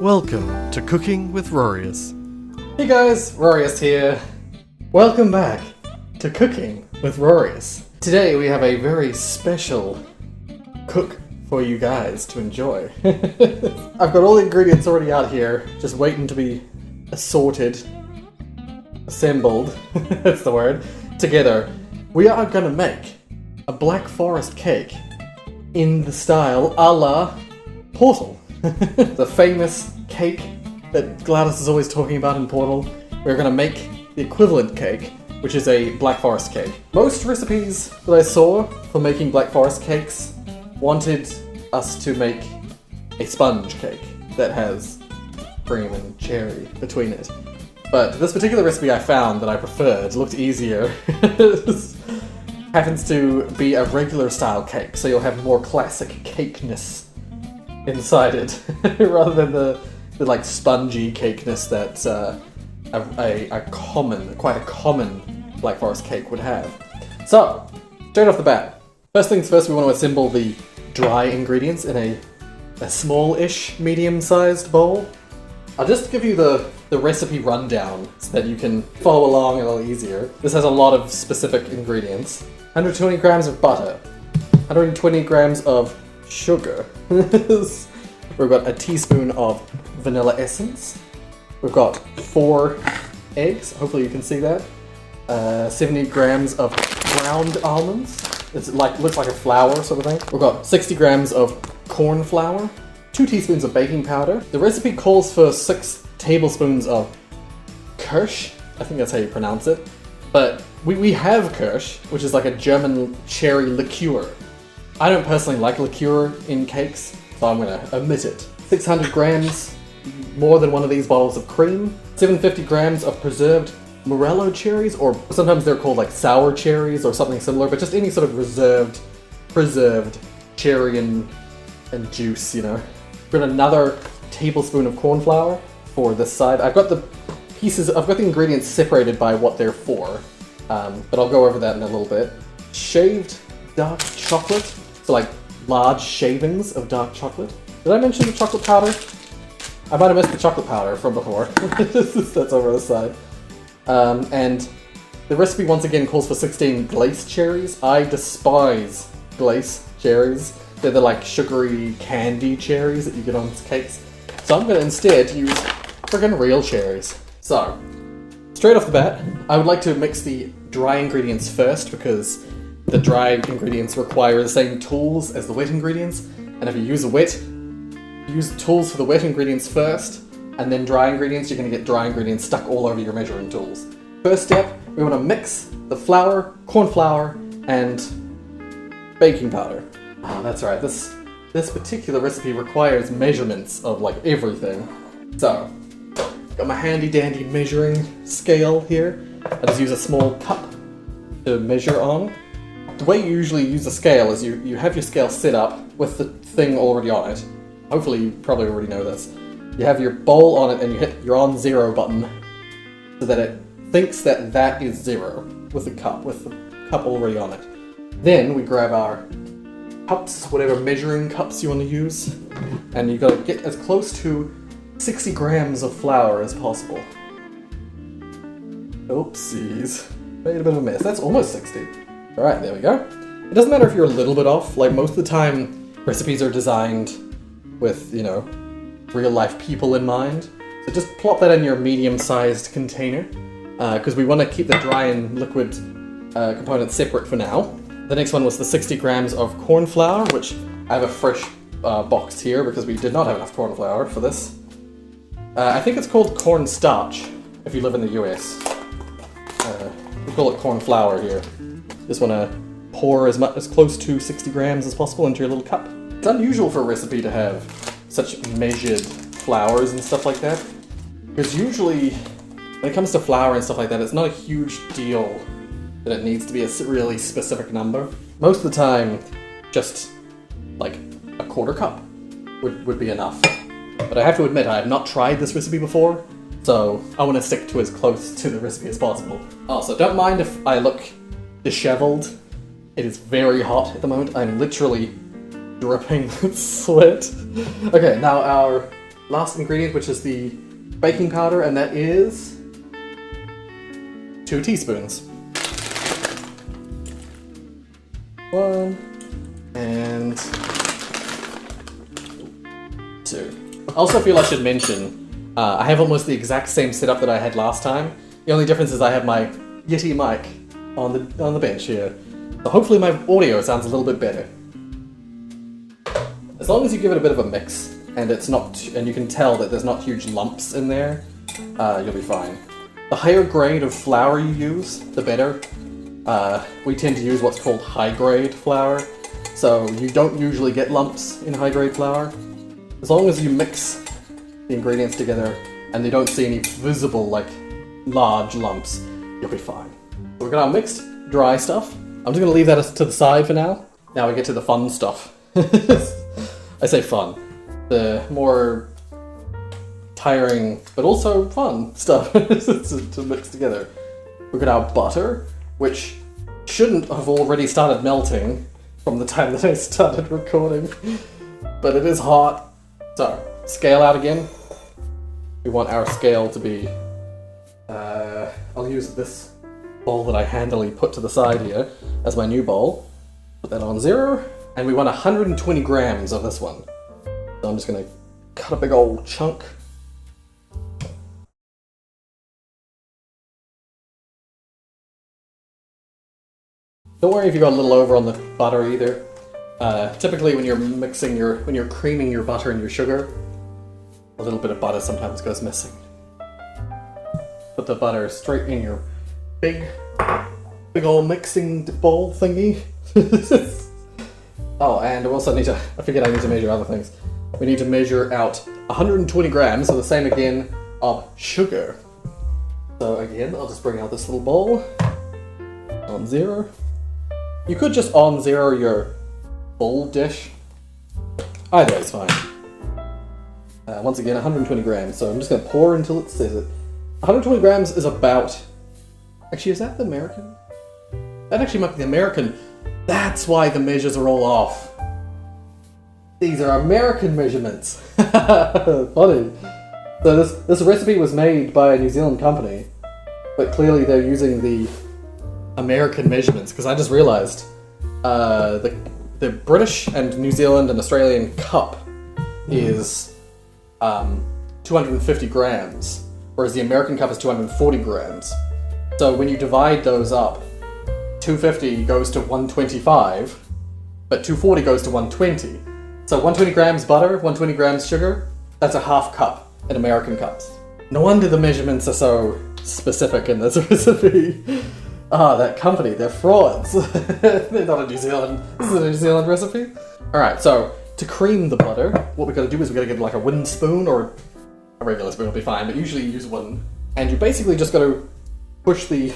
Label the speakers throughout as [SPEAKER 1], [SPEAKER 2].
[SPEAKER 1] Welcome to Cooking with Rorius.
[SPEAKER 2] Hey guys, Rorius here. Welcome back to Cooking with Rorius. Today we have a very special cook for you guys to enjoy. I've got all the ingredients already out here, just waiting to be assorted, assembled, that's the word, together. We are gonna make a Black Forest cake in the style a la Portal. The famous cake that Gladys is always talking about in Portal. We're gonna make the equivalent cake, which is a Black Forest cake. Most recipes that I saw for making Black Forest cakes wanted us to make a sponge cake that has cream and cherry between it. But this particular recipe I found that I preferred looked easier. Happens to be a regular style cake, so you'll have more classic cakeness inside it, rather than the like spongy cakeness that quite a common Black Forest cake would have. So, straight off the bat, first things first, we want to assemble the dry ingredients in a small-ish, medium-sized bowl. I'll just give you the recipe rundown so that you can follow along a little easier. This has a lot of specific ingredients. 120 grams of butter, 120 grams of sugar. We've got a teaspoon of vanilla essence. We've got 4 eggs, hopefully you can see that. 70 grams of ground almonds. Looks like a flour sort of thing. We've got 60 grams of corn flour, 2 teaspoons of baking powder. The recipe calls for 6 tablespoons of Kirsch. I think that's how you pronounce it. But we have Kirsch, which is like a German cherry liqueur. I don't personally like liqueur in cakes, so I'm going to omit it. 600 grams, more than one of these bottles of cream. 750 grams of preserved morello cherries, or sometimes they're called like sour cherries or something similar, but just any sort of preserved cherry and juice, you know. We've got another tablespoon of corn flour for this side. I've got the ingredients separated by what they're for, but I'll go over that in a little bit. Shaved dark chocolate. So like large shavings of dark chocolate. Did I mention the chocolate powder? I might have missed the chocolate powder from before. That's over the side. And the recipe once again calls for 16 glace cherries. I despise glace cherries. They're the like sugary candy cherries that you get on cakes. So I'm going to instead use friggin' real cherries. So, straight off the bat, I would like to mix the dry ingredients first because the dry ingredients require the same tools as the wet ingredients, and if you use tools for the wet ingredients first, and then dry ingredients, you're going to get dry ingredients stuck all over your measuring tools. First step, we want to mix the flour, corn flour, and baking powder. Oh, that's right, this particular recipe requires measurements of like everything. So, got my handy dandy measuring scale here. I just use a small cup to measure on. The way you usually use a scale is you have your scale set up with the thing already on it. Hopefully you probably already know this. You have your bowl on it and you hit your on zero button so that it thinks that that is 0 with the cup already on it. Then we grab our cups, whatever measuring cups you want to use, and you've got to get as close to 60 grams of flour as possible. Oopsies. Made a bit of a mess. That's almost 60. Alright, there we go. It doesn't matter if you're a little bit off, like most of the time recipes are designed with, you know, real life people in mind. So just plop that in your medium-sized container, because we want to keep the dry and liquid components separate for now. The next one was the 60 grams of corn flour, which I have a fresh box here because we did not have enough corn flour for this. I think it's called corn starch if you live in the US. We call it corn flour here. Just want to pour as close to 60 grams as possible into your little cup. It's unusual for a recipe to have such measured flours and stuff like that, because usually when it comes to flour and stuff like that, it's not a huge deal that it needs to be a really specific number. Most of the time, just like a quarter cup would be enough. But I have to admit, I have not tried this recipe before, so I want to stick to as close to the recipe as possible. Also, don't mind if I look disheveled. It is very hot at the moment. I'm literally dripping with sweat. Okay, now our last ingredient, which is the baking powder, and that is 2 teaspoons. 1 and 2. I also feel I should mention, I have almost the exact same setup that I had last time. The only difference is I have my Yeti mic on the bench here. So hopefully my audio sounds a little bit better. As long as you give it a bit of a mix, and you can tell that there's not huge lumps in there, you'll be fine. The higher grade of flour you use, the better. We tend to use what's called high-grade flour, so you don't usually get lumps in high-grade flour. As long as you mix the ingredients together and you don't see any visible, like, large lumps, you'll be fine. So we've got our mixed dry stuff. I'm just going to leave that to the side for now. Now we get to the fun stuff. I say fun. The more tiring, but also fun stuff to mix together. We've got our butter, which shouldn't have already started melting from the time that I started recording, but it is hot. So, scale out again. We want our scale to be, I'll use this bowl that I handily put to the side here as my new bowl. Put that on 0, and we want 120 grams of this one. So I'm just gonna cut a big old chunk. Don't worry if you got a little over on the butter either. Typically when you're creaming your butter and your sugar, a little bit of butter sometimes goes missing. Put the butter straight in your big old mixing bowl thingy. Oh, and we also I need to measure other things. We need to measure out 120 grams, so the same again, of sugar. So again, I'll just bring out this little bowl. On 0. You could just on 0 your bowl dish. Either way is fine. Once again, 120 grams, so I'm just going to pour until it says it. 120 grams is about... Actually, is that the American? That actually might be the American. That's why the measures are all off. These are American measurements. Funny. So this recipe was made by a New Zealand company, but clearly they're using the American measurements, because I just realized the British and New Zealand and Australian cup is 250 grams, whereas the American cup is 240 grams. So when you divide those up, 250 goes to 125, but 240 goes to 120. So 120 grams butter, 120 grams sugar, that's a half cup in American cups. No wonder the measurements are so specific in this recipe. Ah, that company, they're frauds. They're not a New Zealand, this is a New Zealand recipe. Alright, so to cream the butter, what we gotta do is we gotta get like a wooden spoon, or a regular spoon will be fine, but usually you use one. And you basically just gotta push the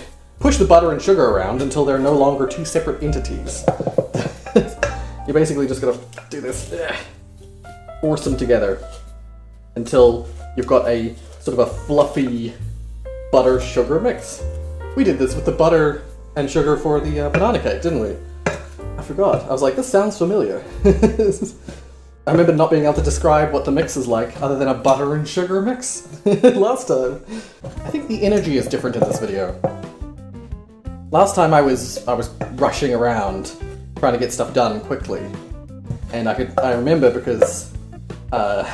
[SPEAKER 2] butter and sugar around until they're no longer two separate entities. You basically just gotta do this, force them together until you've got a sort of a fluffy butter-sugar mix. We did this with the butter and sugar for the banana cake, didn't we? I forgot. I was like, this sounds familiar. I remember not being able to describe what the mix is like other than a butter and sugar mix last time. I think the energy is different in this video. Last time I was rushing around trying to get stuff done quickly, and I remember because I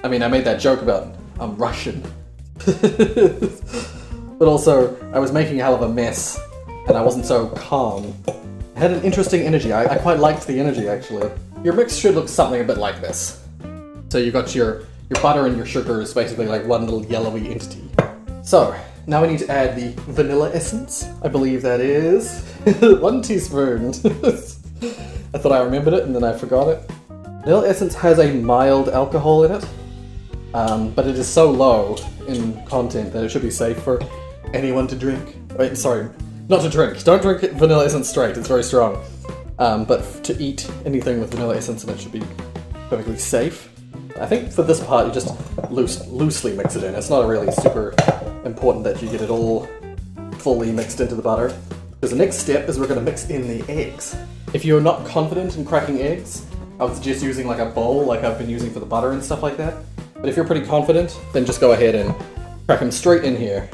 [SPEAKER 2] made that joke about I'm Russian, but also I was making a hell of a mess and I wasn't so calm. I had an interesting energy. I quite liked the energy actually. Your mix should look something a bit like this. So you've got your butter and your sugar is basically like one little yellowy entity. So now we need to add the vanilla essence. I believe that is 1 teaspoon. I thought I remembered it and then I forgot it. Vanilla essence has a mild alcohol in it, but it is so low in content that it should be safe for anyone to drink. Wait, sorry, not to drink. Don't drink vanilla essence straight, it's very strong. But to eat anything with vanilla essence in it should be perfectly safe. I think for this part you just loosely mix it in. It's not really super important that you get it all fully mixed into the butter, because the next step is we're going to mix in the eggs. If you're not confident in cracking eggs, I would suggest using like a bowl like I've been using for the butter and stuff like that. But if you're pretty confident, then just go ahead and crack them straight in here.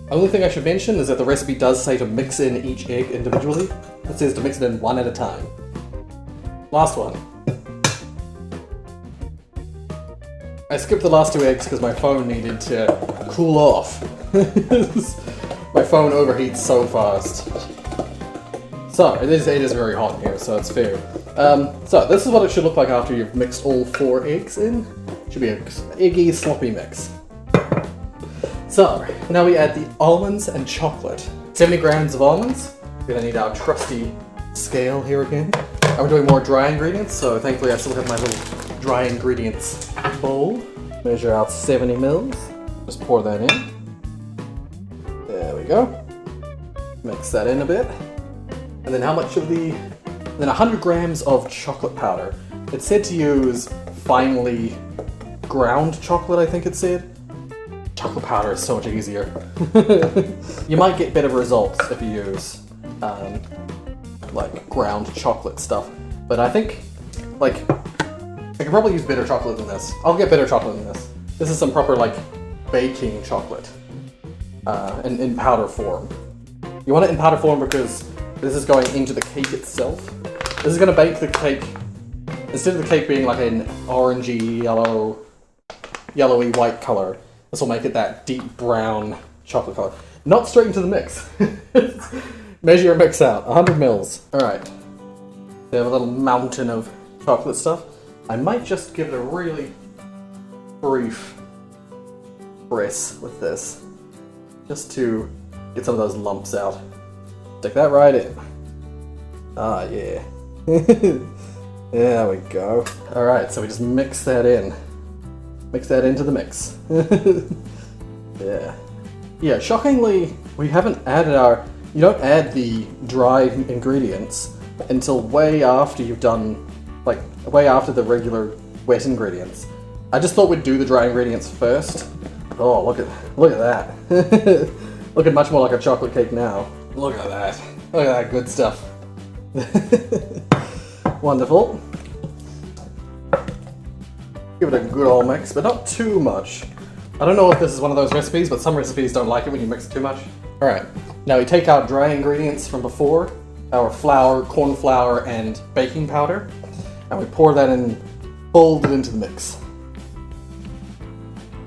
[SPEAKER 2] Only thing I should mention is that the recipe does say to mix in each egg individually. It says to mix it in one at a time. Last one. I skipped the last 2 eggs because my phone needed to cool off. My phone overheats so fast. So, it is very hot in here, so it's fair. So, this is what it should look like after you've mixed all 4 eggs in. Should be an eggy, sloppy mix. So, now we add the almonds and chocolate. 70 grams of almonds. We're gonna need our trusty scale here again. And we're doing more dry ingredients, so thankfully I still have my little dry ingredients bowl. Measure out 70 mils. Just pour that in. There we go. Mix that in a bit. And then how much of the... Then 100 grams of chocolate powder. It said to use finely ground chocolate, I think it said. Chocolate powder is so much easier. You might get better results if you use like ground chocolate stuff, but I think like I could probably use bitter chocolate than this. I'll get bitter chocolate than this. This is some proper like baking chocolate in powder form. You want it in powder form because this is going into the cake itself. This is going to bake the cake, instead of the cake being like an orangey yellowy white color. This will make it that deep brown chocolate color. Not straight into the mix. Measure your mix out, 100 mils. Alright. We have a little mountain of chocolate stuff. I might just give it a really brief press with this. Just to get some of those lumps out. Stick that right in. Ah, yeah. There we go. Alright, so we just mix that in. Mix that into the mix. Yeah. Yeah, shockingly, we haven't added our... You don't add the dry ingredients until way after you've done... Like, way after the regular wet ingredients. I just thought we'd do the dry ingredients first. Oh, look at that. Looking much more like a chocolate cake now. Look at that. Look at that good stuff. Wonderful. Give it a good old mix, but not too much. I don't know if this is one of those recipes, but some recipes don't like it when you mix it too much. Alright, now we take our dry ingredients from before, our flour, corn flour, and baking powder, and we pour that in, fold it into the mix.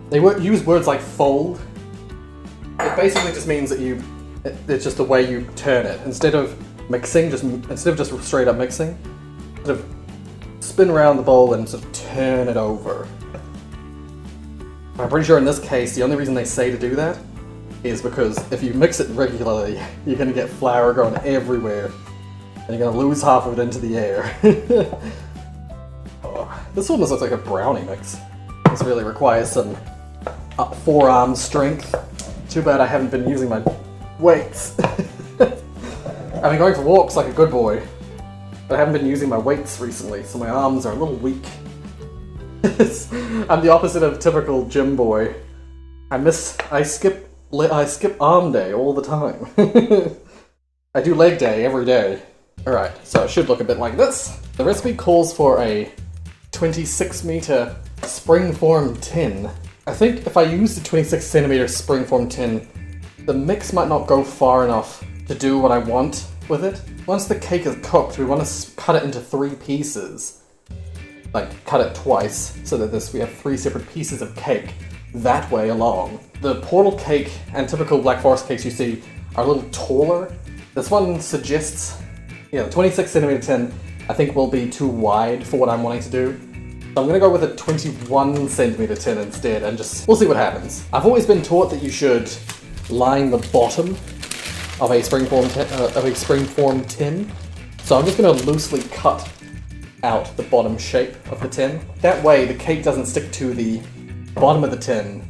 [SPEAKER 2] They use words like fold. It basically just means that it's just the way you turn it. Instead of mixing, instead of just straight up mixing, sort of spin around the bowl and sort of turn it over. I'm pretty sure in this case, the only reason they say to do that is because if you mix it regularly, you're going to get flour going everywhere, and you're going to lose half of it into the air. Oh, this almost looks like a brownie mix. This really requires some forearm strength. Too bad I haven't been using my weights. I've been going for walks like a good boy, but I haven't been using my weights recently, so my arms are a little weak. I'm the opposite of typical gym boy. I skip arm day all the time. I do leg day every day. Alright, so it should look a bit like this. The recipe calls for a 26-meter springform tin. I think if I use the 26-centimeter springform tin, the mix might not go far enough to do what I want with it. Once the cake is cooked, we want to cut it into 3 pieces. Like, cut it twice, so that we have 3 separate pieces of cake that way along. The portal cake and typical Black Forest cakes you see are a little taller. This one suggests, the 26-centimeter tin I think will be too wide for what I'm wanting to do. So I'm going to go with a 21-centimeter tin instead, and we'll see what happens. I've always been taught that you should line the bottom of a springform tin. So I'm just going to loosely cut out the bottom shape of the tin. That way the cake doesn't stick to the bottom of the tin,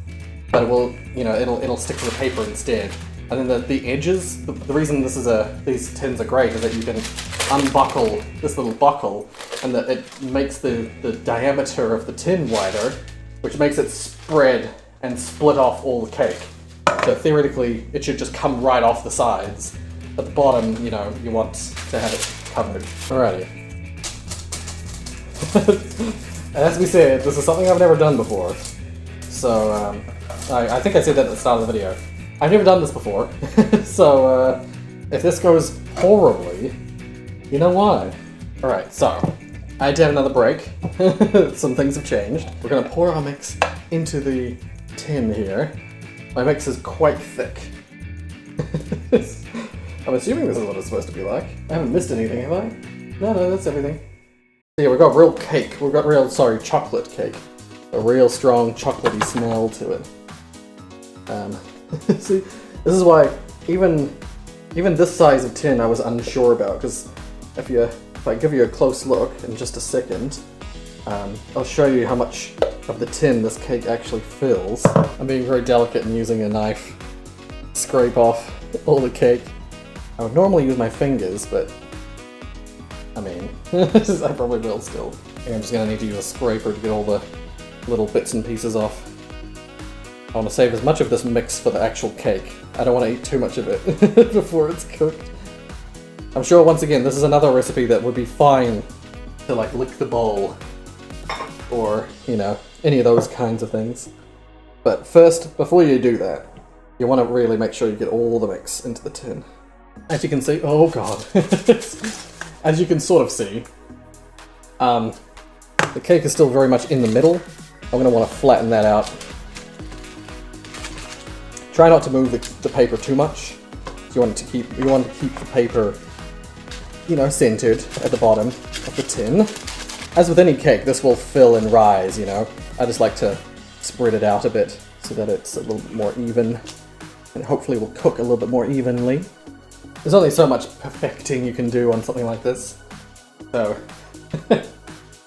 [SPEAKER 2] but it will, it'll stick to the paper instead. And then the edges, the reason these tins are great is that you can unbuckle this little buckle, and that it makes the diameter of the tin wider, which makes it spread and split off all the cake. So theoretically, it should just come right off the sides, at the bottom, you know, you want to have it covered. Alrighty. And as we said, this is something I've never done before. So, I think I said that at the start of the video. I've never done this before. So, if this goes horribly, you know why. Alright, so, I had to have another break. Some things have changed. We're gonna pour our mix into the tin here. My mix is quite thick. I'm assuming this is what it's supposed to be like. I haven't missed anything, have I? No, that's everything. So yeah, we've got real cake. We've got real, chocolate cake. A real strong chocolatey smell to it. See, this is why even this size of tin I was unsure about, because if I give you a close look in just a second, I'll show you how much of the tin this cake actually fills. I'm being very delicate and using a knife to scrape off all the cake. I would normally use my fingers, but I mean, I probably will still. I think I'm just gonna need to use a scraper to get all the little bits and pieces off. I want to save as much of this mix for the actual cake. I don't want to eat too much of it before it's cooked. I'm sure, once again, this is another recipe that would be fine to like lick the bowl or, you know, any of those kinds of things. But first, before you do that, you want to really make sure you get all the mix into the tin. As you can see, oh god. As you can sort of see, the cake is still very much in the middle. I'm going to want to flatten that out. Try not to move the paper too much. You want to keep the paper, you know, centered at the bottom of the tin. As with any cake, this will fill and rise, you know. I just like to spread it out a bit so that it's a little bit more even, and hopefully will cook a little bit more evenly. There's only so much perfecting you can do on something like this. So,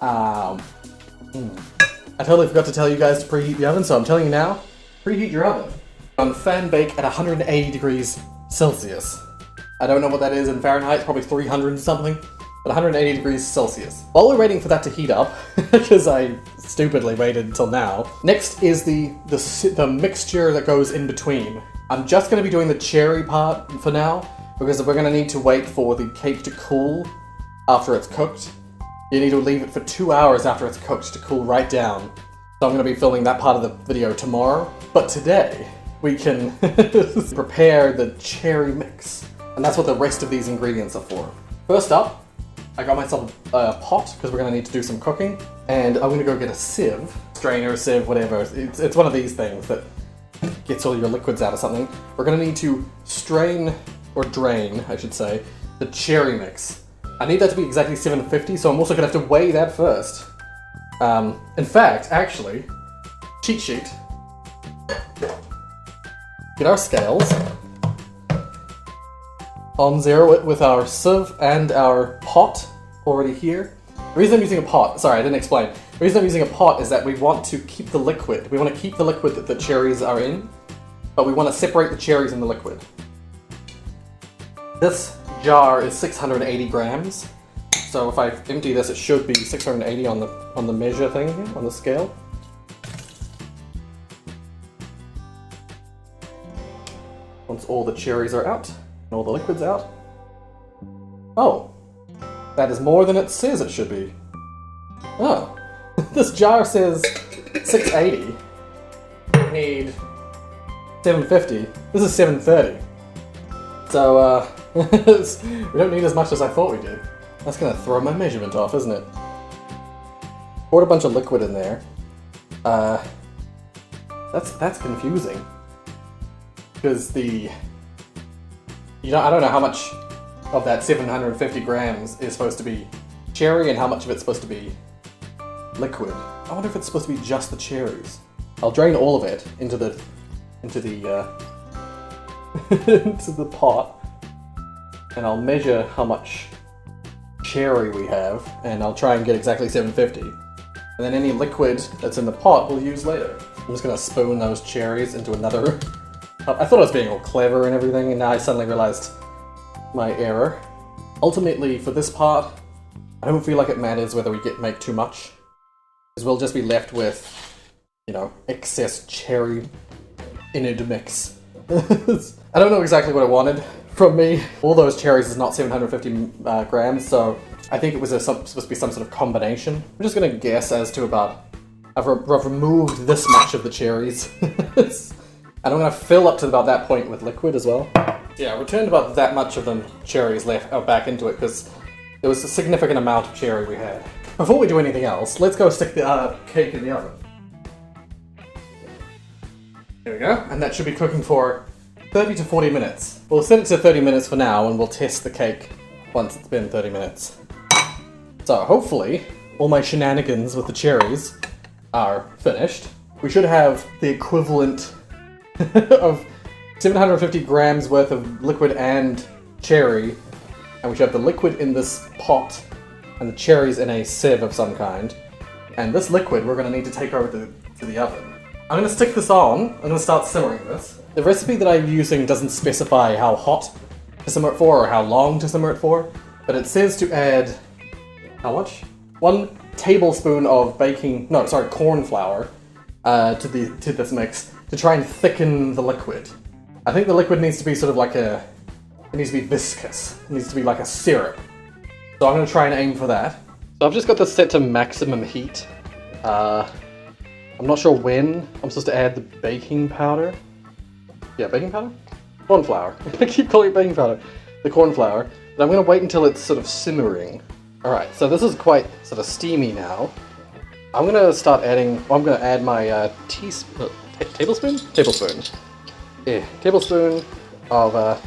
[SPEAKER 2] I totally forgot to tell you guys to preheat the oven, so I'm telling you now, preheat your oven. On fan bake at 180 degrees Celsius. I don't know what that is in Fahrenheit, probably 300 something, but 180 degrees Celsius. While we're waiting for that to heat up, because I stupidly waited until now, next is the mixture that goes in between. I'm just going to be doing the cherry part for now, because we're going to need to wait for the cake to cool after it's cooked. You need to leave it for 2 hours after it's cooked to cool right down. So I'm going to be filming that part of the video tomorrow. But today, we can prepare the cherry mix. And that's what the rest of these ingredients are for. First up, I got myself a pot, because we're going to need to do some cooking. And I'm going to go get a sieve, strainer, sieve, whatever. It's one of these things that gets all your liquids out of something. We're going to need to strain, or drain, I should say, the cherry mix. I need that to be exactly 750, so I'm also going to have to weigh that first. In fact, actually, cheat sheet. Get our scales. On zero it with our sieve and our pot already here. The reason I'm using a pot, sorry, I didn't explain. The reason I'm using a pot is that we want to keep the liquid. We want to keep the liquid that the cherries are in, but we want to separate the cherries in the liquid. This jar is 680 grams, so if I empty this, it should be 680 on the measure thing here, on the scale. Once all the cherries are out, and all the liquid's out. Oh, that is more than it says it should be. Oh, this jar says 680. We need 750. This is 730. So, we don't need as much as I thought we did. That's gonna throw my measurement off, isn't it? Poured a bunch of liquid in there. That's confusing. Because I don't know how much of that 750 grams is supposed to be cherry and how much of it's supposed to be liquid. I wonder if it's supposed to be just the cherries. I'll drain all of it into the into the pot, and I'll measure how much cherry we have, and I'll try and get exactly 750. And then any liquid that's in the pot we'll use later. I'm just gonna spoon those cherries into another. I thought I was being all clever and everything, and now I suddenly realized my error. Ultimately, for this part, I don't feel like it matters whether we make too much, because we'll just be left with, you know, excess cherry in a mix. I don't know exactly what I wanted from me. All those cherries is not 750 grams, so I think it was supposed to be some sort of combination. I'm just gonna guess as to about... I've removed this much of the cherries. And I'm gonna fill up to about that point with liquid as well. Yeah, I returned about that much of them cherries left back into it because there was a significant amount of cherry we had. Before we do anything else, let's go stick the cake in the oven. There we go, and that should be cooking for 30 to 40 minutes. We'll set it to 30 minutes for now and we'll test the cake once it's been 30 minutes. So hopefully, all my shenanigans with the cherries are finished. We should have the equivalent of 750 grams worth of liquid and cherry, and we should have the liquid in this pot and the cherries in a sieve of some kind. And this liquid we're going to need to take over to the oven. I'm going to stick this on. I'm going to start simmering this. The recipe that I'm using doesn't specify how hot to simmer it for or how long to simmer it for, but it says to add, how much? 1 tablespoon of corn flour to this mix to try and thicken the liquid. I think the liquid needs to be sort of like it needs to be viscous. It needs to be like a syrup. So I'm going to try and aim for that. So I've just got this set to maximum heat. I'm not sure when I'm supposed to add the baking powder. Yeah, baking powder? Corn flour. I keep calling it baking powder. The corn flour. But I'm going to wait until it's sort of simmering. Alright, so this is quite sort of steamy now. I'm going to start adding... Well, I'm going to add my tablespoon? Tablespoon. Yeah, tablespoon of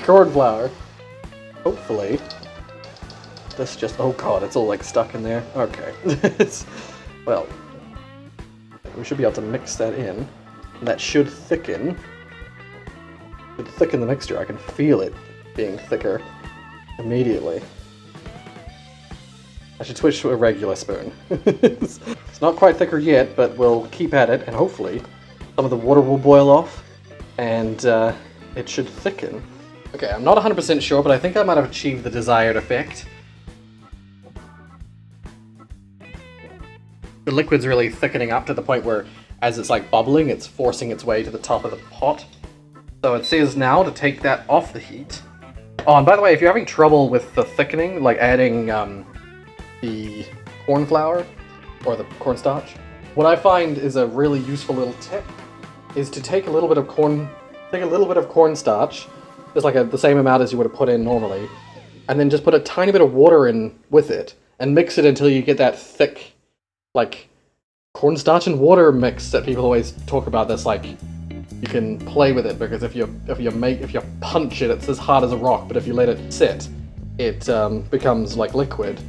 [SPEAKER 2] corn flour. Hopefully. This just... Oh god, it's all like stuck in there. Okay. Well, we should be able to mix that in. And that should thicken. Should thicken the mixture. I can feel it being thicker immediately. I should switch to a regular spoon. It's not quite thicker yet, but we'll keep at it, and hopefully some of the water will boil off, and it should thicken. Okay, I'm not 100% sure, but I think I might have achieved the desired effect. The liquid's really thickening up to the point where, as it's like bubbling, it's forcing its way to the top of the pot. So it says now to take that off the heat. Oh, and by the way, if you're having trouble with the thickening, like adding the corn flour or the cornstarch, what I find is a really useful little tip is to take a little bit of cornstarch, just like the same amount as you would have put in normally, and then just put a tiny bit of water in with it and mix it until you get that thick, like, cornstarch and water mix that people always talk about. That's like, you can play with it because if you punch it, it's as hard as a rock, but if you let it sit, it becomes like liquid.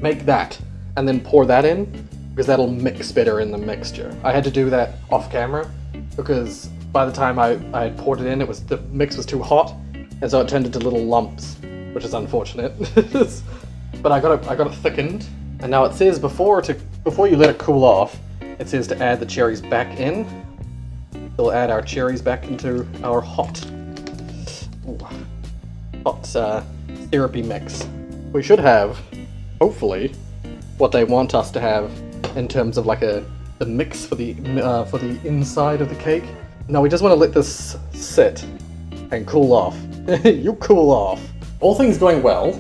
[SPEAKER 2] Make that, and then pour that in, because that'll mix better in the mixture. I had to do that off camera, because by the time I had poured it in, the mix was too hot, and so it turned into little lumps, which is unfortunate. But I got it thickened, and now it says before you let it cool off, it says to add the cherries back in. We'll add our cherries back into our hot syrupy mix. We should have, hopefully, what they want us to have in terms of like the mix for the inside of the cake. No, we just want to let this sit and cool off. You cool off. All things going well,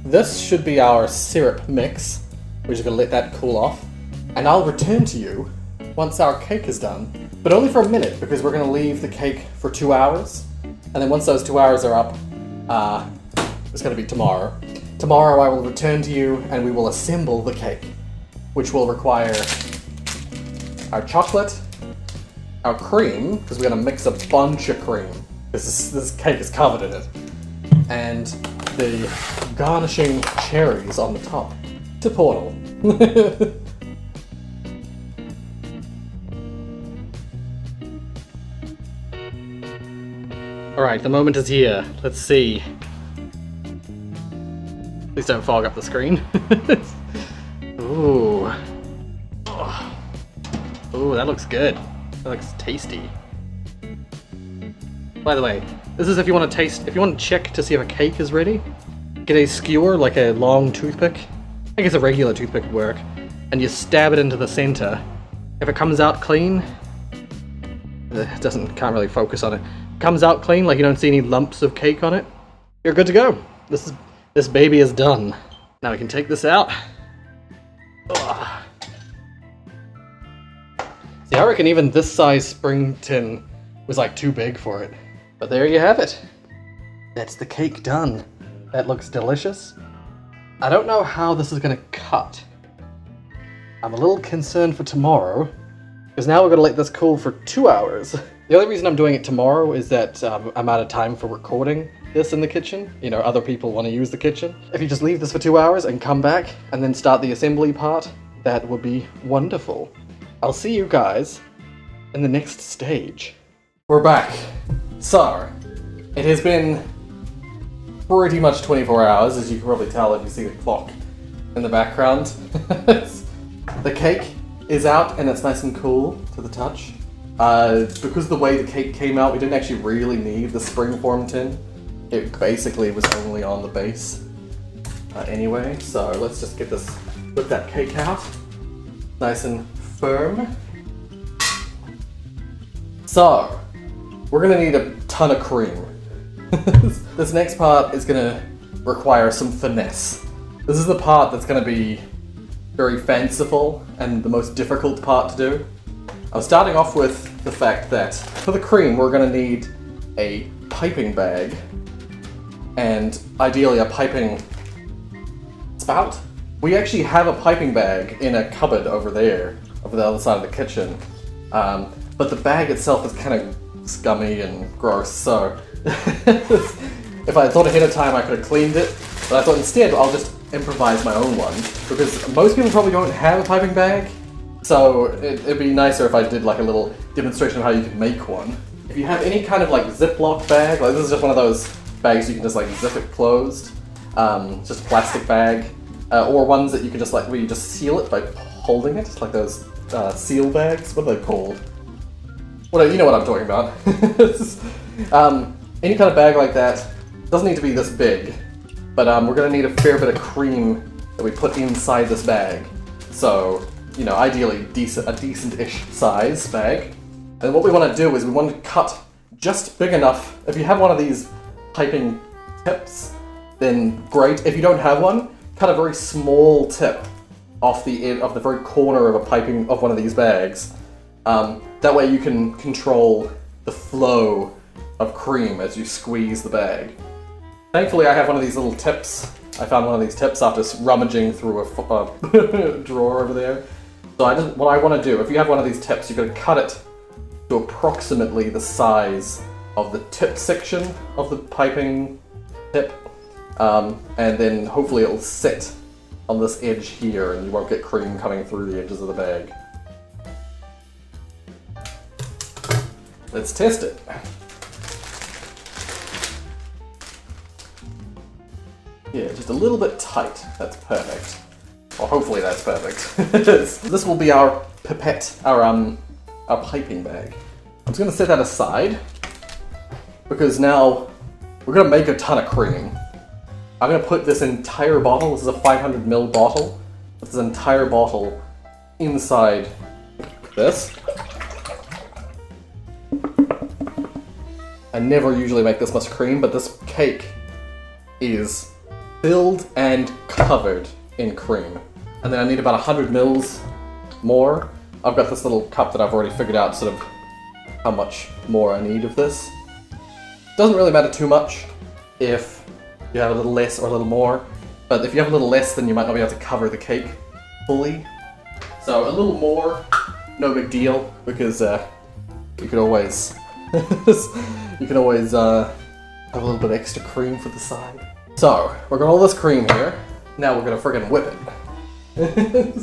[SPEAKER 2] this should be our syrup mix. We're just going to let that cool off, and I'll return to you once our cake is done. But only for a minute, because we're going to leave the cake for 2 hours, and then once those 2 hours are up, it's going to be tomorrow. Tomorrow I will return to you, and we will assemble the cake, which will require our chocolate, our cream, because we're going to mix a bunch of cream, because this cake is covered in it, and the garnishing cherries on the top. To Portal. Alright, the moment is here. Let's see. Please don't fog up the screen. Ooh. Oh. Ooh, that looks good. That looks tasty. By the way, this is if you want to check to see if a cake is ready. Get a skewer, like a long toothpick. I guess a regular toothpick would work. And you stab it into the center. If it comes out clean, can't really focus on it. Comes out clean, like you don't see any lumps of cake on it. You're good to go. This baby is done. Now we can take this out. Ugh. See, I reckon even this size spring tin was like too big for it. But there you have it. That's the cake done. That looks delicious. I don't know how this is gonna cut. I'm a little concerned for tomorrow, because now we're gonna let this cool for 2 hours. The only reason I'm doing it tomorrow is that I'm out of time for recording this in the kitchen. You know, other people want to use the kitchen. If you just leave this for 2 hours and come back and then start the assembly part, that would be wonderful. I'll see you guys in the next stage. We're back. So, it has been pretty much 24 hours, as you can probably tell if you see the clock in the background. The cake is out and it's nice and cool to the touch. Because the way the cake came out, we didn't actually really need the springform tin. It basically was only on the base anyway. So let's just get that cake out. Nice and firm. So, we're gonna need a ton of cream. This next part is gonna require some finesse. This is the part that's gonna be very fanciful and the most difficult part to do. I'm starting off with the fact that for the cream we're going to need a piping bag and ideally a piping spout. We actually have a piping bag in a cupboard over there, over the other side of the kitchen, but the bag itself is kind of scummy and gross, so if I thought ahead of time I could have cleaned it, but I thought instead I'll just improvise my own one, because most people probably don't have a piping bag, so it'd be nicer if I did like a little demonstration of how you can make one. If you have any kind of like Ziploc bag, like this is just one of those bags you can just like zip it closed, just a plastic bag, or ones that you can just like, where you just seal it by holding it, like those seal bags, what are they called? Well, you know what I'm talking about. Any kind of bag like that, doesn't need to be this big, but we're going to need a fair bit of cream that we put inside this bag. So, you know, ideally a decent-ish size bag. And what we want to do is we want to cut just big enough. If you have one of these piping tips, then great. If you don't have one, cut a very small tip off the end of the very corner of one of these bags. That way you can control the flow of cream as you squeeze the bag. Thankfully I have one of these little tips. I found one of these tips after rummaging through a drawer over there. So what I want to do, if you have one of these tips, you're going to cut it to approximately the size of the tip section of the piping tip, and then hopefully it'll sit on this edge here and you won't get cream coming through the edges of the bag. Let's test it. Yeah, just a little bit tight. That's perfect. Or hopefully that's perfect. This will be our pipette, our piping bag. I'm just going to set that aside, because now we're going to make a ton of cream. I'm going to put this entire bottle, this is a 500ml bottle, this entire bottle inside this. I never usually make this much cream, but this cake is filled and covered in cream. And then I need about 100 mils more. I've got this little cup that I've already figured out sort of how much more I need of this. Doesn't really matter too much if you have a little less or a little more, but if you have a little less then you might not be able to cover the cake fully. So a little more, no big deal, because you can always have a little bit extra cream for the side. So, we've got all this cream here. Now we're gonna friggin' whip it.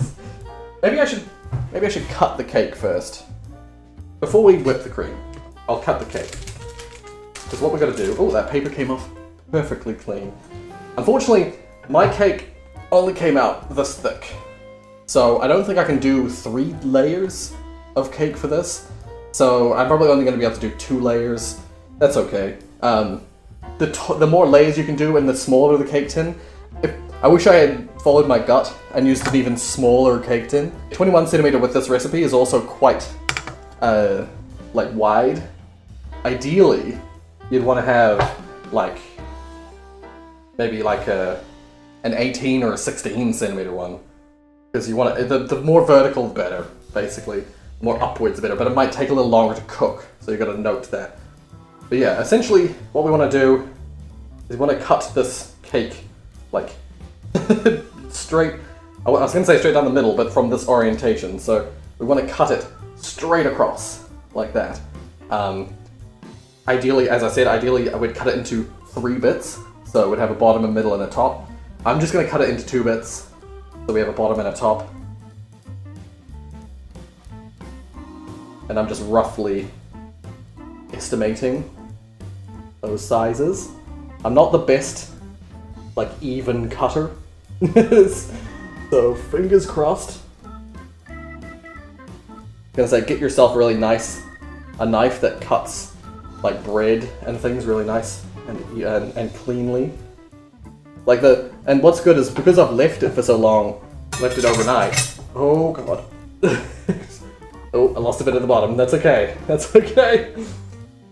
[SPEAKER 2] Maybe I should cut the cake first. Before we whip the cream, I'll cut the cake. Because what we're gonna do, oh, that paper came off perfectly clean. Unfortunately, my cake only came out this thick. So I don't think I can do 3 layers of cake for this. So I'm probably only gonna be able to do 2 layers. That's okay. The more layers you can do and the smaller the cake tin. I wish I had followed my gut and used an even smaller cake tin. 21cm with this recipe is also quite like wide, ideally you'd want to have like maybe like an 18 or a 16 centimeter one, because you want the more vertical the better, basically. The more upwards the better, but it might take a little longer to cook, so you got to note that. But yeah, essentially what we want to do is we want to cut this cake like straight. I was going to say straight down the middle, but from this orientation. So we want to cut it straight across like that. Ideally, as I said, I would cut it into 3 bits. So we'd have a bottom, a middle, and a top. I'm just going to cut it into 2 bits. So we have a bottom and a top. And I'm just roughly estimating those sizes. I'm not the best, like, even cutter. So fingers crossed. Gonna say, get yourself really nice, a knife that cuts like bread and things really nice and cleanly. Like and what's good is because I've left it for so long, left it overnight. Oh god. Oh, I lost a bit at the bottom. That's okay. That's okay.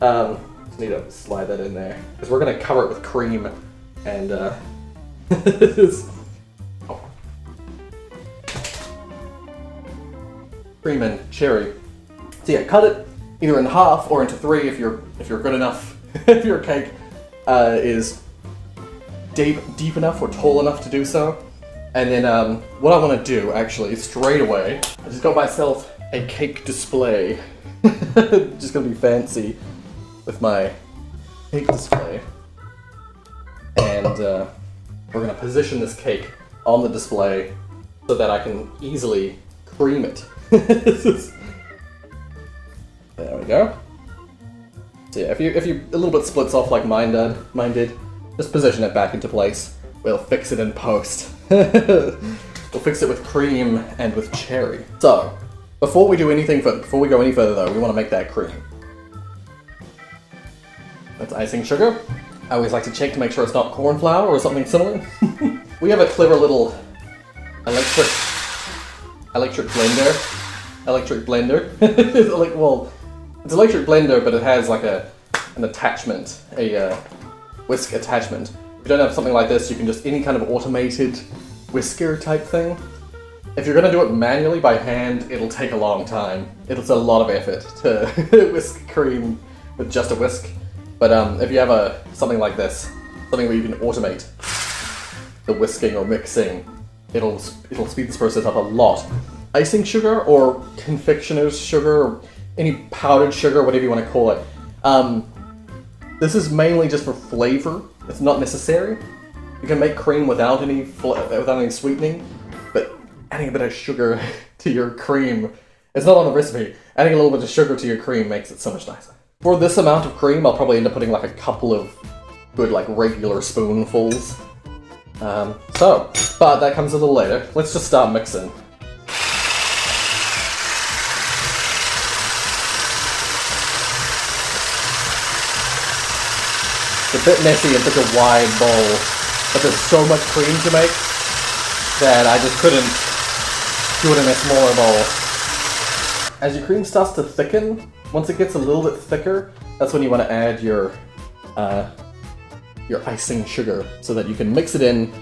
[SPEAKER 2] Just need to slide that in there because we're gonna cover it with cream and cream and cherry. So yeah, cut it either in half or into 3 if you're good enough. If your cake is deep enough or tall enough to do so. And then what I want to do actually straight away, I just got myself a cake display. Just gonna be fancy with my cake display. And we're gonna position this cake on the display so that I can easily cream it. There we go. So yeah, if you a little bit splits off like mine did, just position it back into place. We'll fix it in post. We'll fix it with cream and with cherry. So before we go any further though, we want to make that cream. That's icing sugar. I always like to check to make sure it's not corn flour or something similar. We have a clever little electric blender. It's electric blender, but it has like an attachment, a whisk attachment. If you don't have something like this, you can just any kind of automated whisker type thing. If you're gonna do it manually by hand, it'll take a long time. It's a lot of effort to whisk cream with just a whisk. But if you have something like this, something where you can automate the whisking or mixing, it'll speed this process up a lot. Icing sugar or confectioner's sugar or any powdered sugar, whatever you want to call it. This is mainly just for flavor. It's not necessary. You can make cream without any sweetening, but adding a bit of sugar to your cream, it's not on the recipe. Adding a little bit of sugar to your cream makes it so much nicer. For this amount of cream, I'll probably end up putting like a couple of good like regular spoonfuls. But that comes a little later. Let's just start mixing. It's a bit messy in such a wide bowl, but there's so much cream to make that I just couldn't do it in a smaller bowl. As your cream starts to thicken, once it gets a little bit thicker, that's when you want to add your icing sugar so that you can mix it in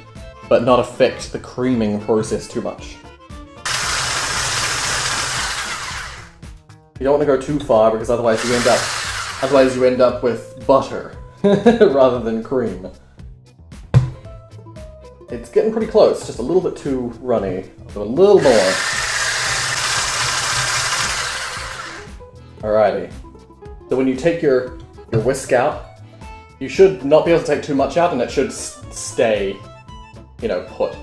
[SPEAKER 2] but not affect the creaming process too much. You don't want to go too far because otherwise you end up with butter rather than cream. It's getting pretty close, just a little bit too runny. I'll do a little more. Alrighty. So when you take your whisk out, you should not be able to take too much out and it should stay, put.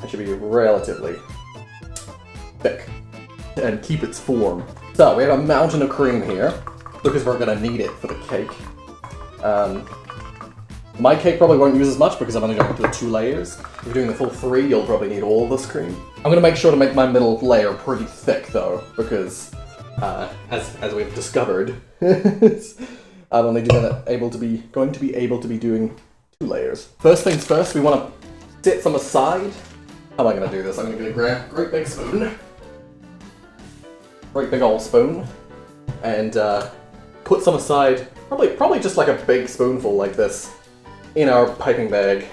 [SPEAKER 2] It should be relatively thick and keep its form. So we have a mountain of cream here because we're gonna need it for the cake. My cake probably won't use as much because I'm only going to do 2 layers. If you're doing the full 3, you'll probably need all this cream. I'm going to make sure to make my middle layer pretty thick though, because as we've discovered, I'm only going to be able to be doing 2 layers. First things first, we want to set some aside. How am I going to do this? I'm going to grab a great big spoon. Great big old spoon. and put some aside, probably just like a big spoonful like this, in our piping bag.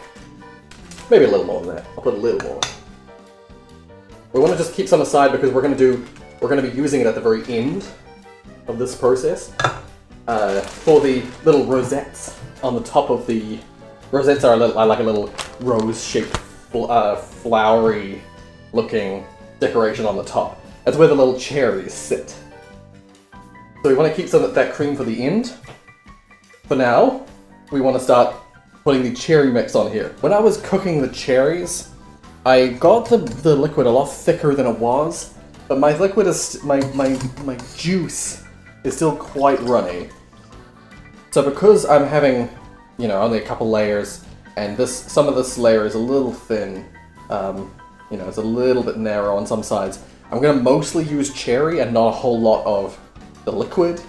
[SPEAKER 2] Maybe a little more than that. I'll put a little more. We want to just keep some aside because we're going to be using it at the very end of this process. For the little rosettes on the top of the rosettes are like a little rose-shaped, flowery looking decoration on the top. That's where the little cherries sit. So we want to keep some of that cream for the end. For now, we want to start putting the cherry mix on here. When I was cooking the cherries, I got the liquid a lot thicker than it was, but my liquid is my juice is still quite runny. So because I'm having, you know, only a couple layers, and some of this layer is a little thin, you know, it's a little bit narrow on some sides, I'm going to mostly use cherry and not a whole lot of the liquid.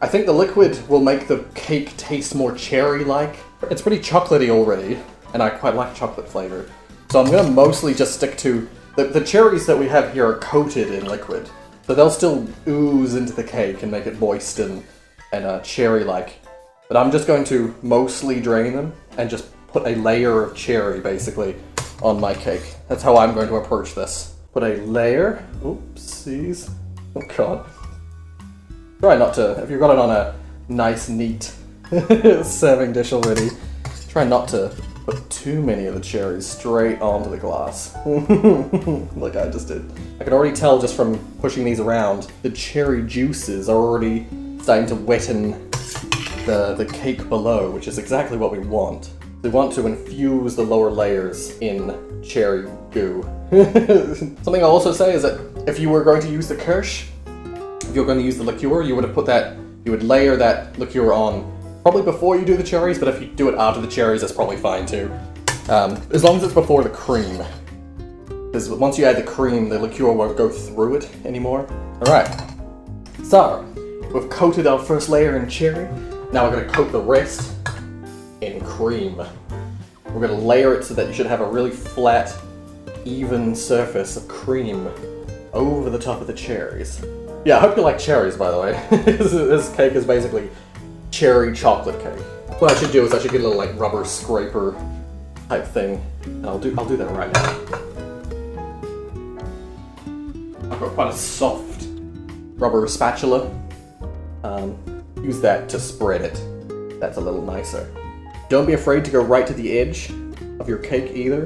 [SPEAKER 2] I think the liquid will make the cake taste more cherry-like. It's pretty chocolatey already, and I quite like chocolate flavor. So I'm going to mostly just stick to... The cherries that we have here are coated in liquid, so they'll still ooze into the cake and make it moist and cherry-like. But I'm just going to mostly drain them and just put a layer of cherry, basically, on my cake. That's how I'm going to approach this. Put a layer... Oopsies. Oh god. Try not to... If you've got it on a nice, neat serving dish already, try not to put too many of the cherries straight onto the glass. Like I just did. I can already tell just from pushing these around, the cherry juices are already starting to wetten the cake below, which is exactly what we want. We want to infuse the lower layers in cherry goo. Something I'll also say is that if you were going to use the kirsch, if you're going to use the liqueur, you would layer that liqueur on probably before you do the cherries, but if you do it after the cherries, that's probably fine too. As long as it's before the cream. Because once you add the cream, the liqueur won't go through it anymore. Alright, so we've coated our first layer in cherry. Now we're going to coat the rest in cream. We're going to layer it so that you should have a really flat, even surface of cream over the top of the cherries. Yeah, I hope you like cherries, by the way. This cake is basically cherry chocolate cake. What I should do is I should get a little like rubber scraper type thing. And I'll do that right now. I've got quite a soft rubber spatula. Use that to spread it. That's a little nicer. Don't be afraid to go right to the edge of your cake either,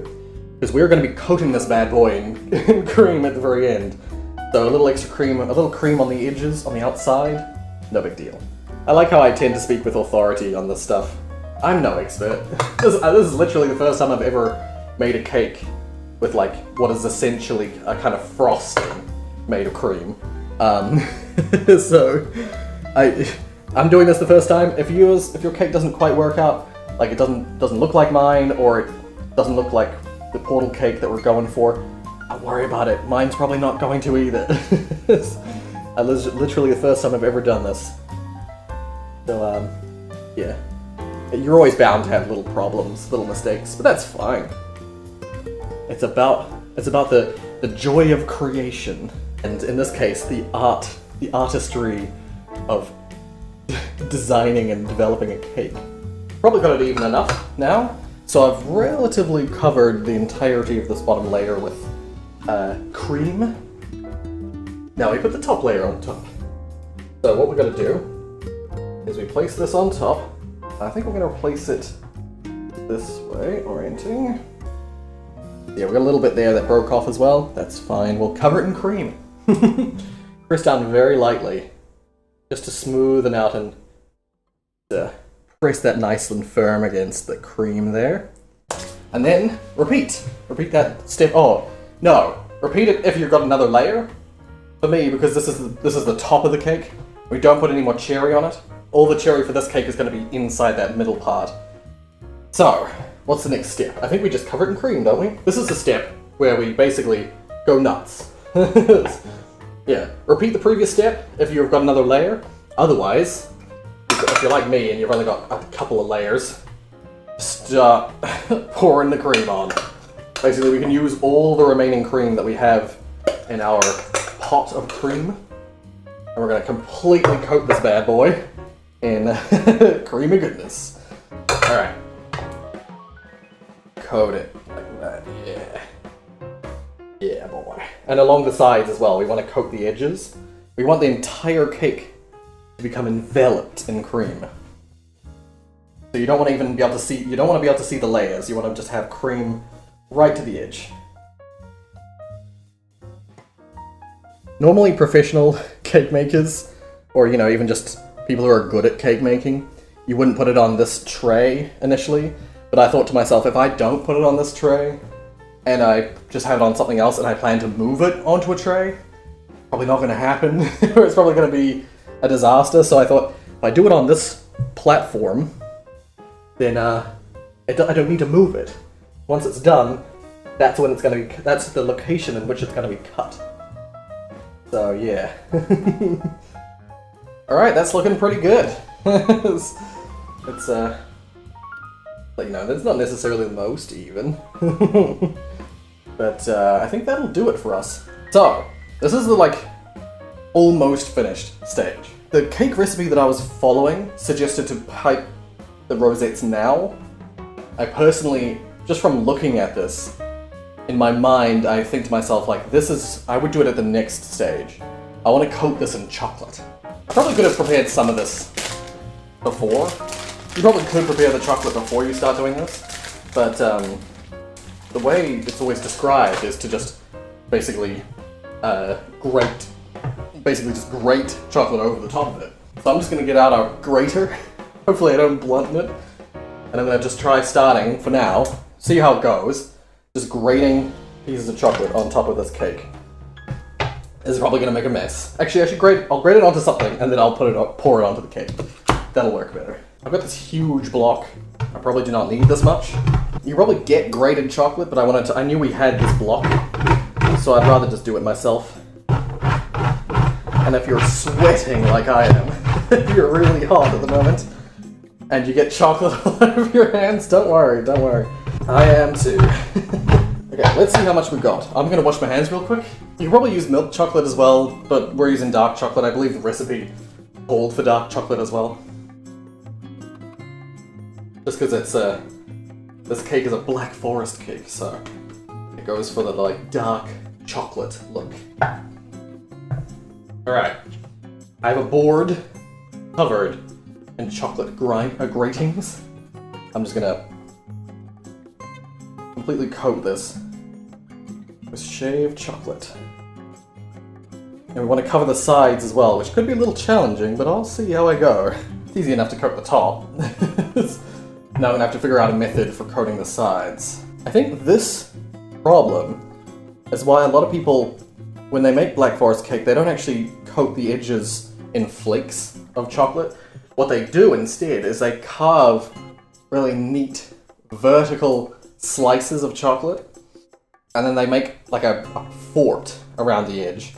[SPEAKER 2] because we're going to be coating this bad boy in cream at the very end. So a little extra cream, a little cream on the edges, on the outside, no big deal. I like how I tend to speak with authority on this stuff. I'm no expert. This is literally the first time I've ever made a cake with like what is essentially a kind of frosting made of cream. So I'm doing this the first time. If your cake doesn't quite work out, like it doesn't look like mine, or it doesn't look like the portal cake that we're going for, don't worry about it. Mine's probably not going to either. It's literally the first time I've ever done this. So, yeah. You're always bound to have little problems, little mistakes, but that's fine. It's about the joy of creation, and in this case, the artistry of designing and developing a cake. Probably got it even enough now, so I've relatively covered the entirety of this bottom layer with cream. Now we put the top layer on top. So what we're going to do is we place this on top. I think we're going to place it this way, orienting. Yeah, we got a little bit there that broke off as well. That's fine. We'll cover it in cream. Press down very lightly, just to smoothen out and press that nice and firm against the cream there. And then repeat that step. Oh no, repeat it if you've got another layer. For me, because this is the top of the cake, we don't put any more cherry on it. All the cherry for this cake is going to be inside that middle part. So, what's the next step? I think we just cover it in cream, don't we? This is the step where we basically go nuts. Yeah, repeat the previous step if you've got another layer. Otherwise, if you're like me and you've only got a couple of layers, start pouring the cream on. Basically, we can use all the remaining cream that we have in our pot of cream. And we're going to completely coat this bad boy in creamy goodness. Alright. Coat it like that, yeah. Yeah, boy. And along the sides as well, we want to coat the edges. We want the entire cake to become enveloped in cream. So you don't want to even be able to see, you don't want to be able to see the layers, you want to just have cream right to the edge. Normally professional cake makers, or you know, even just people who are good at cake making, you wouldn't put it on this tray initially, but I thought to myself, if I don't put it on this tray, and I just have it on something else and I plan to move it onto a tray, probably not going to happen, or it's probably going to be a disaster, so I thought, if I do it on this platform, then I don't need to move it. Once it's done, that's when it's going to be, that's the location in which it's going to be cut. So yeah. Alright, that's looking pretty good. it's like, you know, that's not necessarily the most even. But I think that'll do it for us. So, this is the like almost finished stage. The cake recipe that I was following suggested to pipe the rosettes now. I personally, just from looking at this, in my mind, I think to myself, like, I would do it at the next stage. I want to coat this in chocolate. I probably could have prepared some of this before. You probably could prepare the chocolate before you start doing this, but the way it's always described is to just basically grate chocolate over the top of it. So I'm just going to get out our grater. Hopefully I don't blunt it. And I'm going to just try starting, for now, see how it goes. Just grating pieces of chocolate on top of this cake. This is probably going to make a mess. Actually, I'll grate it onto something and then I'll pour it onto the cake. That'll work better. I've got this huge block. I probably do not need this much. You probably get grated chocolate, but I knew we had this block, so I'd rather just do it myself. And if you're sweating like I am, if you're really hot at the moment, and you get chocolate all over your hands, don't worry. I am too. Okay, let's see how much we've got. I'm gonna wash my hands real quick. You can probably use milk chocolate as well, but we're using dark chocolate. I believe the recipe called for dark chocolate as well. Just because it's this cake is a Black Forest cake, so it goes for the like dark chocolate look. Alright, I have a board covered in chocolate gratings. I'm just gonna completely coat this with shaved chocolate. And we want to cover the sides as well, which could be a little challenging, but I'll see how I go. It's easy enough to coat the top. Now I'm gonna have to figure out a method for coating the sides. I think this problem is why a lot of people, when they make Black Forest cake, they don't actually coat the edges in flakes of chocolate. What they do instead is they carve really neat vertical slices of chocolate, and then they make like a fort around the edge,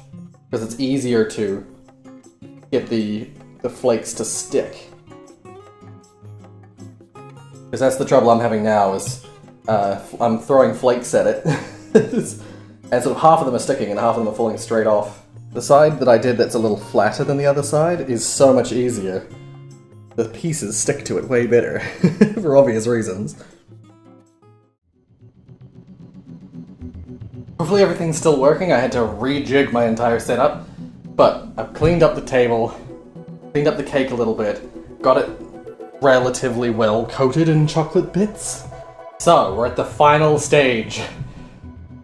[SPEAKER 2] because it's easier to get the flakes to stick. Because that's the trouble I'm having now, is I'm throwing flakes at it, and sort of half of them are sticking and half of them are falling straight off. The side that I did that's a little flatter than the other side is so much easier. The pieces stick to it way better, for obvious reasons. Hopefully everything's still working. I had to rejig my entire setup, but I've cleaned up the table, cleaned up the cake a little bit, got it relatively well coated in chocolate bits. So, we're at the final stage.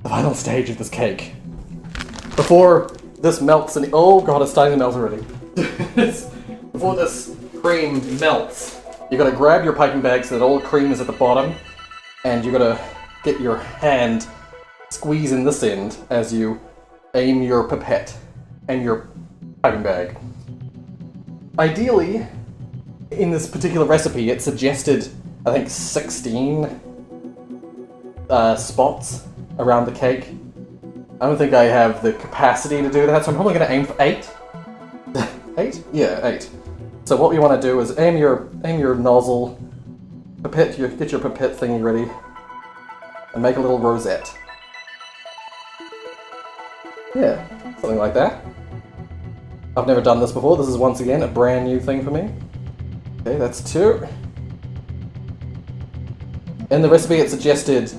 [SPEAKER 2] The final stage of this cake. Before this melts and oh god, it's starting to melt already. Before this cream melts, you gotta grab your piping bag so that all the cream is at the bottom, and you gotta get your hand squeezing this end as you aim your pipette and your piping bag. Ideally, in this particular recipe, it suggested, I think, 16 spots around the cake. I don't think I have the capacity to do that, so I'm probably going to aim for 8. 8? Yeah, 8. So what we want to do is aim your nozzle, get your pipette thingy ready, and make a little rosette. Yeah, something like that. I've never done this before. This is once again a brand new thing for me. Okay, that's 2. In the recipe it suggested,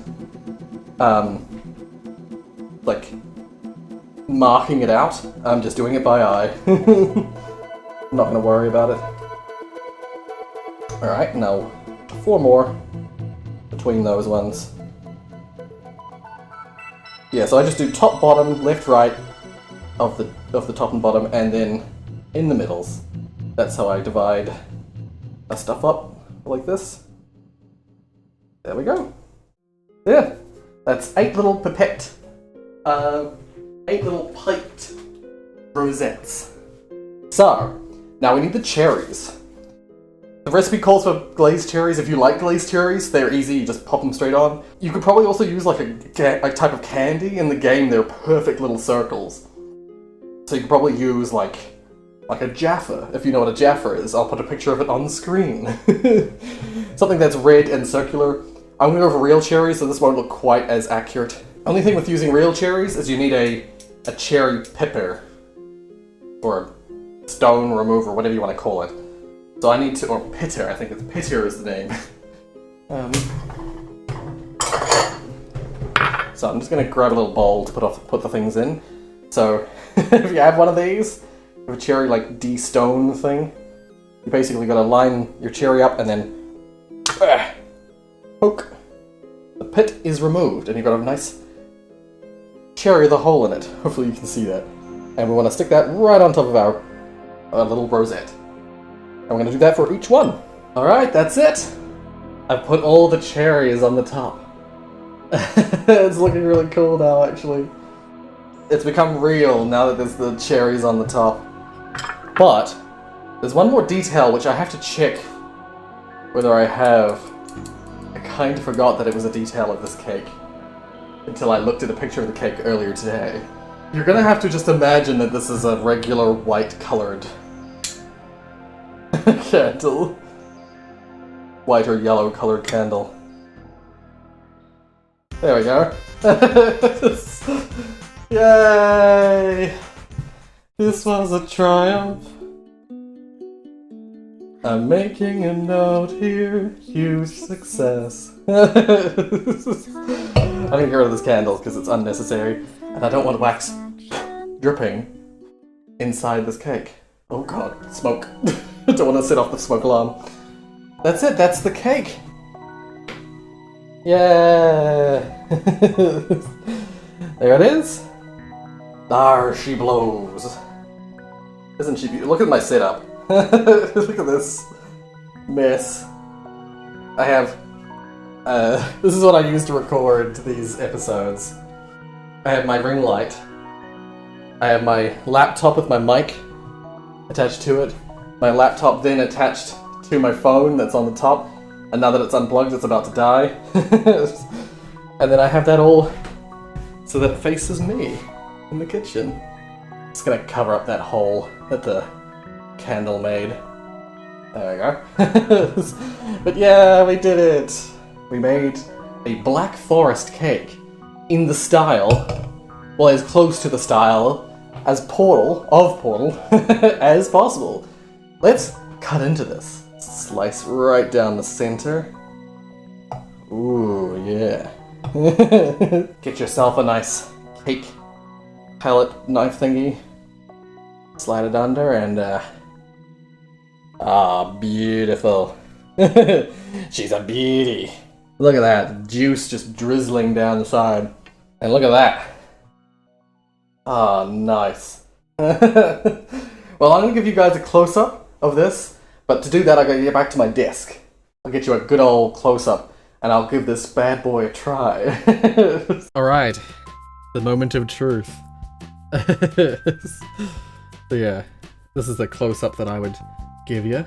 [SPEAKER 2] like, marking it out. I'm just doing it by eye. I'm not gonna worry about it. Alright, now 4 more between those ones. Yeah, so I just do top, bottom, left, right of the top and bottom, and then in the middles. That's how I divide my stuff up, like this. There we go. Yeah, that's 8 little pipette, 8 little piped rosettes. So, now we need the cherries. The recipe calls for glazed cherries. If you like glazed cherries, they're easy, you just pop them straight on. You could probably also use like a type of candy. In the game, they're perfect little circles. So you could probably use like a Jaffa, if you know what a Jaffa is. I'll put a picture of it on the screen. Something that's red and circular. I'm going to go for real cherries, so this won't look quite as accurate. Only thing with using real cherries is you need a cherry pipper. Or a stone remover, whatever you want to call it. So I need to, or pitter, I think it's pitter is the name. So I'm just going to grab a little bowl to put the things in. So if you have one of these, with a cherry like de-stone thing, you basically got to line your cherry up and then poke. The pit is removed and you've got a nice cherry with a hole in it. Hopefully you can see that. And we want to stick that right on top of our little rosette. And we're going to do that for each one. Alright, that's it. I've put all the cherries on the top. It's looking really cool now, actually. It's become real now that there's the cherries on the top. But there's one more detail which I have to check whether I have. I kind of forgot that it was a detail of this cake until I looked at a picture of the cake earlier today. You're gonna have to just imagine that this is a regular white colored candle. White or yellow colored candle. There we go. Yay! This was a triumph. I'm making a note here. Huge success. I'm gonna get rid of this candle because it's unnecessary. And I don't want wax dripping inside this cake. Oh god, smoke. I don't want to set off the smoke alarm. That's it, that's the cake. Yeah. There it is. There she blows. Isn't she beautiful? Look at my setup. Look at this mess. I have... this is what I use to record these episodes. I have my ring light. I have my laptop with my mic attached to it. My laptop then attached to my phone that's on the top. And now that it's unplugged, it's about to die. And then I have that all so that it faces me in the kitchen. Just gonna cover up that hole that the candle made. There we go. But yeah, we did it! We made a Black Forest cake in the style, well, as close to the style as Portal, as possible. Let's cut into this. Slice right down the center. Ooh, yeah. Get yourself a nice cake palette knife thingy. Slide it under and, beautiful. She's a beauty. Look at that, juice just drizzling down the side. And look at that. Ah, nice. Well, I'm gonna give you guys a close-up of this, but to do that I gotta get back to my desk. I'll get you a good old close-up, and I'll give this bad boy a try.
[SPEAKER 1] Alright, the moment of truth. So yeah, this is the close-up that I would give you.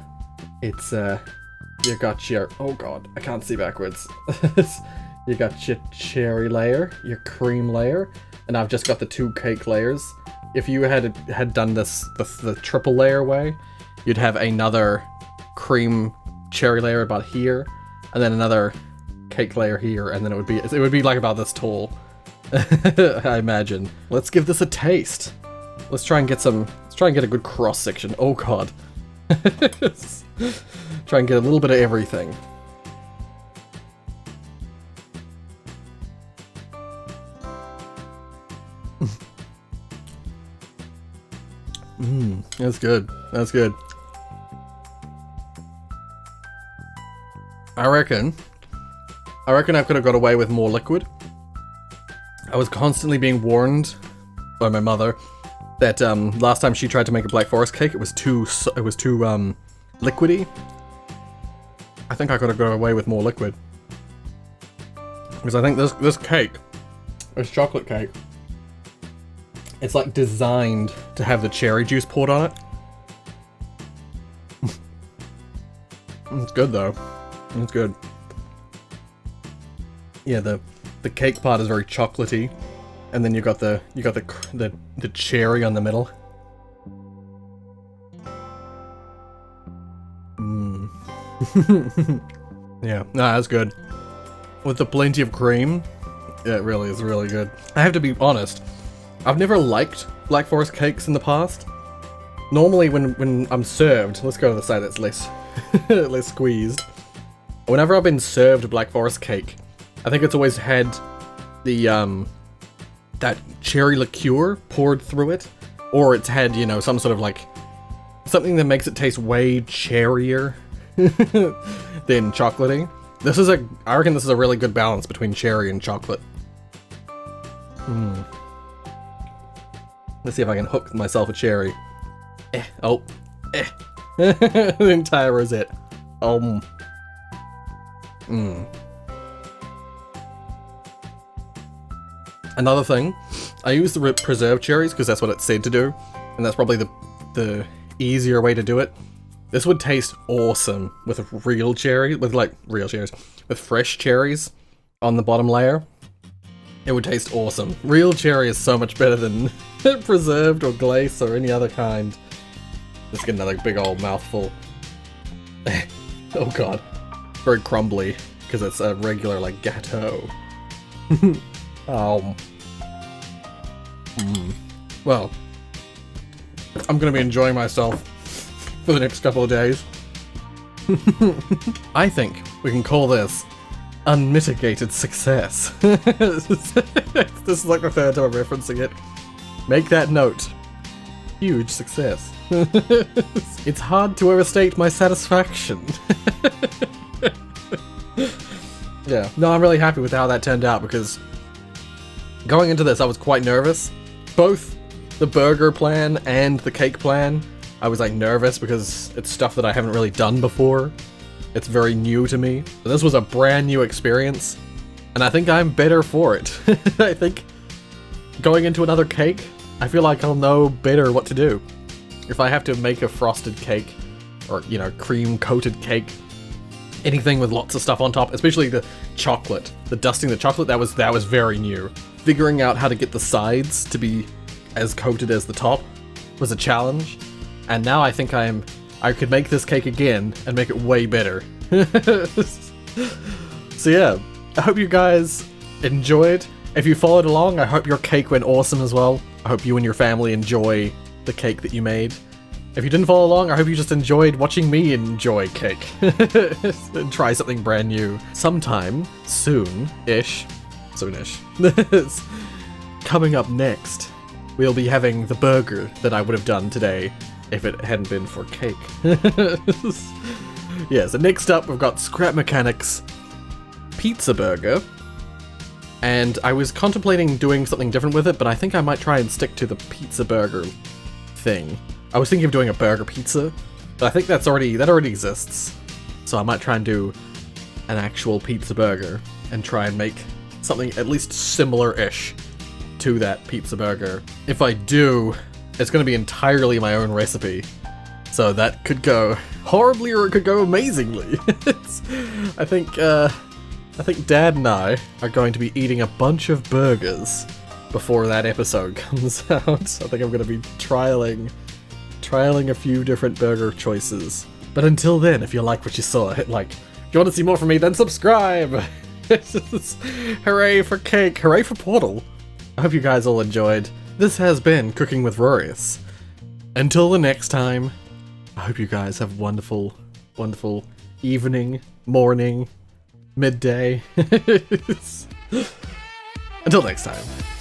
[SPEAKER 1] It's, you got your... oh god, I can't see backwards. You got your cherry layer, your cream layer, and I've just got the 2 cake layers. If you had done this the triple layer way, you'd have another cream cherry layer about here, and then another cake layer here, and then it would be like about this tall. I imagine. Let's give this a taste. Let's try and get some try and get a good cross section. Oh god. Try and get a little bit of everything. That's good. That's good. I reckon I could have got away with more liquid. I was constantly being warned by my mother that last time she tried to make a Black Forest cake, it was too liquidy. I think I could have got away with more liquid. Because I think this cake, this chocolate cake, it's like designed to have the cherry juice poured on it. It's good though. It's good. Yeah, the cake part is very chocolatey, and then you got the cherry on the middle. Yeah, no, that's good. With the plenty of cream, yeah, it really is really good. I have to be honest, I've never liked Black Forest cakes in the past. Normally when I'm served, let's go to the side that's less less squeezed. Whenever I've been served a Black Forest cake, I think it's always had the that cherry liqueur poured through it, or it's had, you know, some sort of like something that makes it taste way cherrier than chocolatey. I reckon this is a really good balance between cherry and chocolate. Let's see if I can hook myself a cherry. The entire rosette. Another thing, I use the preserved cherries because that's what it said to do, and that's probably the easier way to do it. This would taste awesome with real cherries, with fresh cherries on the bottom layer. It would taste awesome. Real cherry is so much better than preserved or glaze or any other kind. Let's get another big old mouthful. Oh god. Very crumbly, because it's a regular, like, gâteau. Well, I'm gonna be enjoying myself for the next couple of days. I think we can call this unmitigated success. This is like the third time I'm referencing it. Make that note. Huge success. It's hard to overstate my satisfaction. Yeah, no, I'm really happy with how that turned out, because going into this I was quite nervous. Both the burger plan and the cake plan, I was like nervous because it's stuff that I haven't really done before. It's very new to me. So this was a brand new experience, and I think I'm better for it. I think going into another cake, I feel like I'll know better what to do. If I have to make a frosted cake, or, you know, cream-coated cake, anything with lots of stuff on top, especially the chocolate, the dusting the chocolate, that was very new. Figuring out how to get the sides to be as coated as the top was a challenge, and now I think I could make this cake again and make it way better. So yeah, I hope you guys enjoyed. If you followed along, I hope your cake went awesome as well. I hope you and your family enjoy the cake that you made. If you didn't follow along, I hope you just enjoyed watching me enjoy cake and try something brand new. Sometime soon-ish, coming up next, we'll be having the burger that I would have done today if it hadn't been for cake. Yeah, so next up we've got Scrap Mechanics Pizza Burger. And I was contemplating doing something different with it, but I think I might try and stick to the pizza burger thing. I was thinking of doing a burger pizza, but I think that already exists. So I might try and do an actual pizza burger and try and make something at least similar-ish to that pizza burger. If I do, it's going to be entirely my own recipe. So that could go horribly or it could go amazingly. I think Dad and I are going to be eating a bunch of burgers before that episode comes out. I think I'm going to be trialing a few different burger choices. But until then, if you like what you saw, hit like. If you want to see more from me, then subscribe! Hooray for cake! Hooray for Portal! I hope you guys all enjoyed. This has been Cooking with Rorius. until the next time, I hope you guys have wonderful, wonderful evening, morning, midday. Until next time.